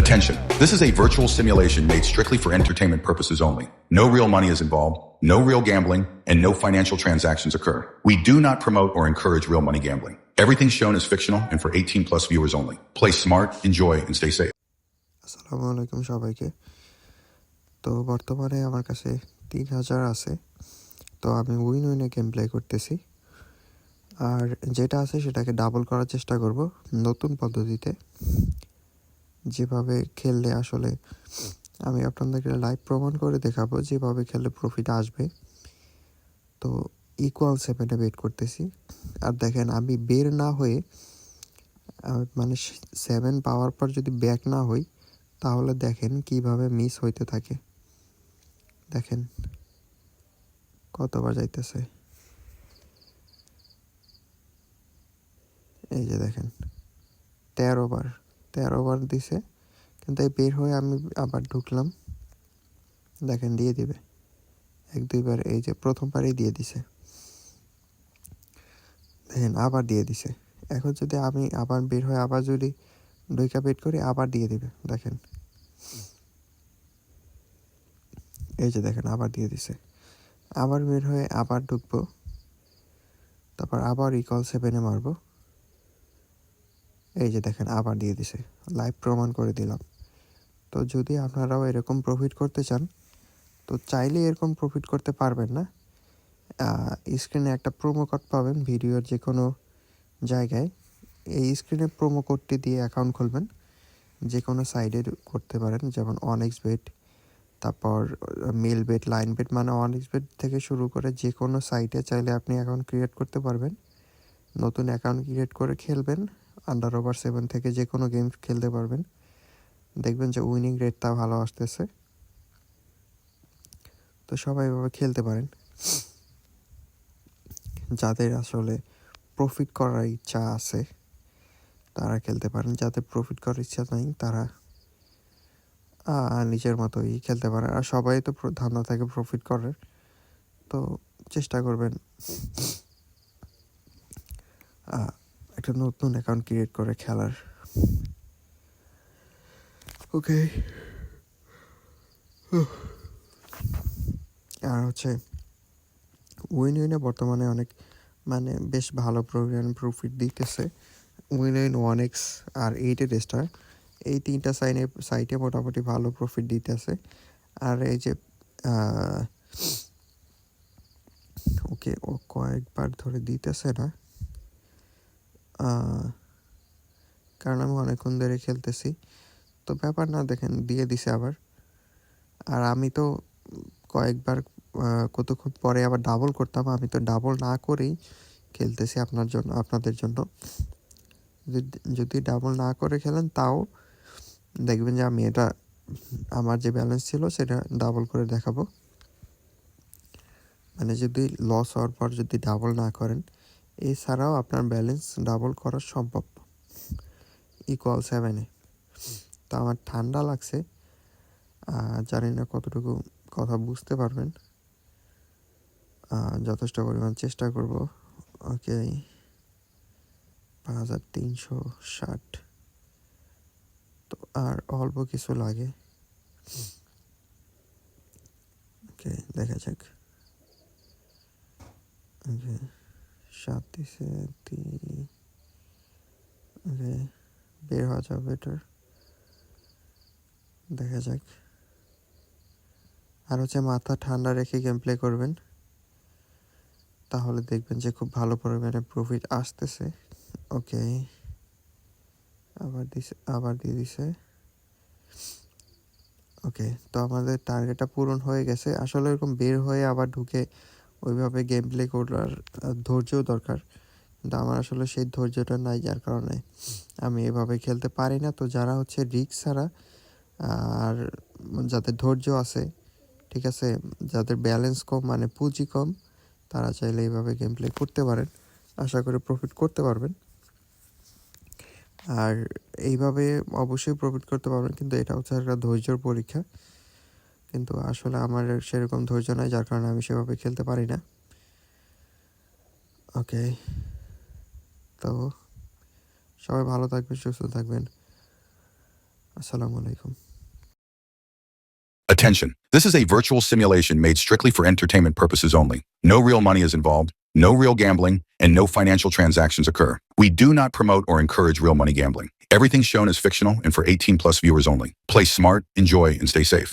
Attention, this is a virtual simulation made strictly for entertainment purposes only. No real money is involved, no real gambling, and no financial transactions occur. We do not promote or encourage real money gambling. Everything shown is fictional and for 18 plus viewers only. Play smart, enjoy, and stay safe. আসসালামু আলাইকুম সবাইকে। তো বর্তমানে আমার কাছে 3000 আছে। তো আমি উইনে গেম প্লে করতেছি, আর যেটা আছে সেটাকে ডাবল করার চেষ্টা করব নতুন পদ্ধতিতে, যেভাবে খেললে আসলে আমি আপনাদেরকে লাইভ প্রমাণ করে দেখাবো যেভাবে খেললে প্রফিট আসবে। তো ইকুয়াল 7-এ বেট করতেছি, আর দেখেন আমি বের না হয়ে মানে 7 পাওয়ার পর যদি ব্যাক না হই তাহলে দেখেন কিভাবে মিস হইতে থাকে। দেখেন কতবার যাইতেছে, এই যে দেখেন 13 বার দিছে, কিন্তু এই বের হয়ে আমি আবার ঢুকলাম, দেখেন দিয়ে দিবে 1-2 বার। এই যে প্রথমবারই দিয়ে দিছে, দেখেন আবার দিয়ে দিছে। এখন যদি আমি আবার বের হয়ে আবার যদি ঢুকা বেট করি আবার দিয়ে দিবে, দেখেন এই যে দেখেন আবার দিয়ে দিছে। আবার বের হয়ে আবার ঢুকবো, তারপর আবার ইকুয়াল 7-এ মারবো, এই যে দেখেন আবার দিয়ে দিছে। লাইভ প্রমাণ করে দিলাম। তো যদি আপনারাও এরকম প্রফিট করতে চান তো চাইলে এরকম প্রফিট করতে পারবেন না। স্ক্রিনে একটা প্রোমো কোড পাবেন ভিডিওর যে কোনো জায়গায়। এই স্ক্রিনে প্রোমো কোডটি দিয়ে অ্যাকাউন্ট খুলবেন, যে কোনো সাইডে করতে পারেন, যেমন অনেক্সবেট, তারপর মেলবেট, লাইনবেট, মানে অনেক্সবেট থেকে শুরু করে যে কোনো সাইটে চাইলে আপনি অ্যাকাউন্ট ক্রিয়েট করতে পারবেন। নতুন অ্যাকাউন্ট ক্রিয়েট করে খেলবেন, আন্ডার ওভার 7 থেকে যে কোনো গেম খেলতে পারবেন। দেখবেন যে উইনিং রেটটা ভালো আসতেছে। তো সবাই এভাবে খেলতে পারেন, যাদের আসলে প্রফিট করার ইচ্ছা আছে তারা খেলতে পারেন, যাদের প্রফিট করার ইচ্ছা নাই তারা নিজের মতোই খেলতে পারে। আর সবাই তো ধান্দা থাকে প্রফিট করার, তো চেষ্টা করবেন একটা নতুন অ্যাকাউন্ট ক্রিয়েট করে খেলার। ওকে, আর হচ্ছে উইনে বর্তমানে অনেক মানে বেশ ভালো প্রফিট দিতেছে। উইন 1x আর 8 স্টার, এই 3টা সাইটে মোটামুটি ভালো প্রফিট দিতেছে। আর এই যে ওকে, ও কয়েকবার ধরে দিতেছে না, কারণ আমি অনেকক্ষণ ধরে খেলতেছি। তো ব্যাপার না, দেখেন দিয়ে দিছে আবার। আর আমি তো কয়েকবার কতক্ষণ পরে আবার ডাবল করতাম, আমি তো ডাবল না করেই খেলতেছি আপনাদের জন্য। যদি ডাবল না করে খেলেন তাও দেখবেন যে আমি এটা আমার যে ব্যালেন্স ছিল সেটা ডাবল করে দেখাবো। মানে যদি লস হওয়ার পর যদি ডাবল না করেন, এছাড়াও আপনার ব্যালেন্স ডাবল করা সম্ভব ইকুয়াল 7-এ। তো আমার ঠান্ডা লাগছে, জানি না কতটুকু কথা বুঝতে পারবেন, যথেষ্ট পরিমাণ চেষ্টা করব। ওকে, 5360। তো আর অল্প কিছু লাগে। ওকে, দেখা যাক। ওকে, 7 দিছে, 3। ওকে, বের হওয়া যাবে বেটার, দেখা যাক। আর হচ্ছে মাথা ঠান্ডা রেখে গেম প্লে করবেন, তাহলে দেখবেন যে খুব ভালো পরিমাণে প্রফিট আসতেছে। ওকে, আবার দিয়ে দিছে। ওকে, তো আমাদের টার্গেটটা পূরণ হয়ে গেছে। আসলে এরকম বের হয়ে আবার ঢুকে ওইভাবে গেম প্লে করার ধৈর্যও দরকার, কিন্তু আমার আসলে সেই ধৈর্যটা নাই, যার কারণে আমি এভাবে খেলতে পারি না। তো যারা হচ্ছে রিস্ক ছাড়া আর যাদের ধৈর্য আছে, ঠিক আছে, যাদের ব্যালেন্স কম মানে পুঁজি কম, তারা চাইলে এইভাবে গেম প্লে করতে পারেন, আশা করি প্রফিট করতে পারবেন। আর এইভাবে অবশ্যই প্রফিট করতে পারবেন, কিন্তু এটা হচ্ছে একটা ধৈর্যর পরীক্ষা। কিন্তু আসলে আমার সেরকম ধৈর্য নাই, যার কারণে আমি সেভাবে খেলতে পারি না। ওকে, তো সবাই ভালো থাকবেন, সুস্থ থাকবেন। আসসালামু আলাইকুম। Attention. This is a virtual simulation made strictly for entertainment purposes only. No real money is involved, no real gambling, and no financial transactions occur. We do not promote or encourage real money gambling. Everything shown is fictional and for 18+ viewers only. Play smart, enjoy, and stay safe.